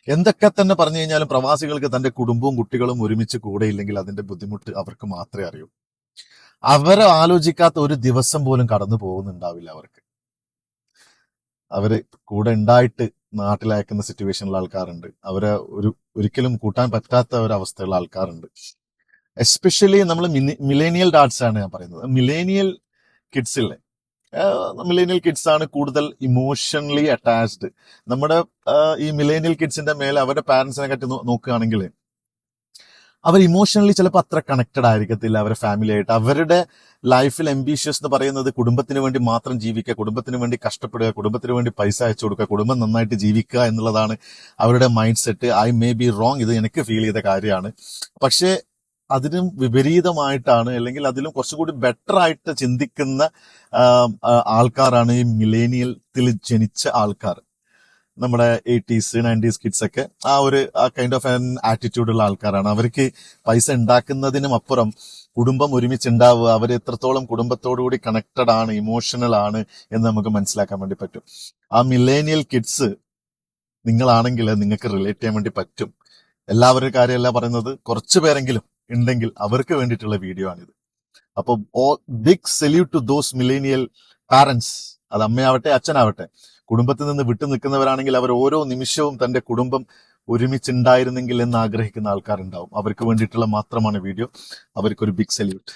എന്തൊക്കെ തന്നെ പറഞ്ഞു കഴിഞ്ഞാലും പ്രവാസികൾക്ക് തന്റെ കുടുംബവും കുട്ടികളും ഒരുമിച്ച് കൂടെയില്ലെങ്കിൽ അതിന്റെ ബുദ്ധിമുട്ട് അവർക്ക് മാത്രമേ അറിയൂ. അവരെ ആലോചിക്കാത്ത ഒരു ദിവസം പോലും കടന്നു പോകുന്നുണ്ടാവില്ല അവർക്ക്. അവര് കൂടെ ഉണ്ടായിട്ട് നാട്ടിലയക്കുന്ന സിറ്റുവേഷനിലുള്ള ആൾക്കാരുണ്ട്. അവരെ ഒരിക്കലും കൂട്ടാൻ പറ്റാത്ത ഒരവസ്ഥയുള്ള ആൾക്കാരുണ്ട്. എസ്പെഷ്യലി നമ്മൾ മിലേനിയൽ ഡാഡ്സ് ആണ് ഞാൻ പറയുന്നത്. മിലേനിയൽ കിഡ്സ് ഇല്ലേ, മിലേനിയൽ കിഡ്സ് ആണ് കൂടുതൽ ഇമോഷണലി അറ്റാച്ച്ഡ്. നമ്മുടെ ഈ മിലേനിയൽ കിഡ്സിന്റെ മേലെ അവരുടെ പാരന്റ്സിനെ പറ്റി നോക്കുകയാണെങ്കിൽ അവർ ഇമോഷണലി ചിലപ്പോൾ അത്ര കണക്റ്റഡ് ആയിരിക്കത്തില്ല അവരുടെ ഫാമിലി ആയിട്ട്. അവരുടെ ലൈഫിൽ അംബീഷ്യസ് എന്ന് പറയുന്നത് കുടുംബത്തിന് വേണ്ടി മാത്രം ജീവിക്കുക, കുടുംബത്തിന് വേണ്ടി കഷ്ടപ്പെടുക, കുടുംബത്തിന് വേണ്ടി പൈസ അയച്ചു കൊടുക്കുക, കുടുംബം നന്നായിട്ട് ജീവിക്കുക എന്നുള്ളതാണ് അവരുടെ mind set. I may be wrong, ഇത് എനിക്ക് ഫീൽ ചെയ്ത കാര്യമാണ്. പക്ഷേ അതിനും വിപരീതമായിട്ടാണ്, അല്ലെങ്കിൽ അതിലും കുറച്ചുകൂടി ബെറ്റർ ആയിട്ട് ചിന്തിക്കുന്ന ആൾക്കാരാണ് ഈ മിലേനിയത്തിൽ ജനിച്ച ആൾക്കാർ. നമ്മുടെ 80s 90s കിഡ്സ് ഒക്കെ ആ കൈൻഡ് ഓഫ് ആൻ ആറ്റിറ്റ്യൂഡ് ഉള്ള ആൾക്കാരാണ്. അവർക്ക് പൈസ ഉണ്ടാക്കുന്നതിനും അപ്പുറം കുടുംബം ഒരുമിച്ചുണ്ടാവുക, അവർ എത്രത്തോളം കുടുംബത്തോടുകൂടി കണക്റ്റഡ് ആണ്, ഇമോഷണൽ ആണ് എന്ന് നമുക്ക് മനസ്സിലാക്കാൻ വേണ്ടി പറ്റും. ആ മില്ലേനിയൽ കിഡ്സ് നിങ്ങളാണെങ്കിൽ നിങ്ങൾക്ക് റിലേറ്റ് ചെയ്യാൻ വേണ്ടി പറ്റും. എല്ലാവരുടെ കാര്യമല്ല പറയുന്നത്, കുറച്ചു പേരെങ്കിലും ഉണ്ടെങ്കിൽ അവർക്ക് വേണ്ടിയിട്ടുള്ള വീഡിയോ ആണിത്. അപ്പൊ big salute to those millennial parents. അത് അമ്മയാവട്ടെ അച്ഛനാവട്ടെ, കുടുംബത്തിൽ നിന്ന് വിട്ടു നിൽക്കുന്നവരാണെങ്കിൽ അവർ ഓരോ നിമിഷവും തന്റെ കുടുംബം ഒരുമിച്ചുണ്ടായിരുന്നെങ്കിൽ എന്ന് ആഗ്രഹിക്കുന്ന ആൾക്കാരുണ്ടാവും. അവർക്ക് വേണ്ടിയിട്ടുള്ള മാത്രമാണ് വീഡിയോ. അവർക്കൊരു ബിഗ് സല്യൂട്ട്.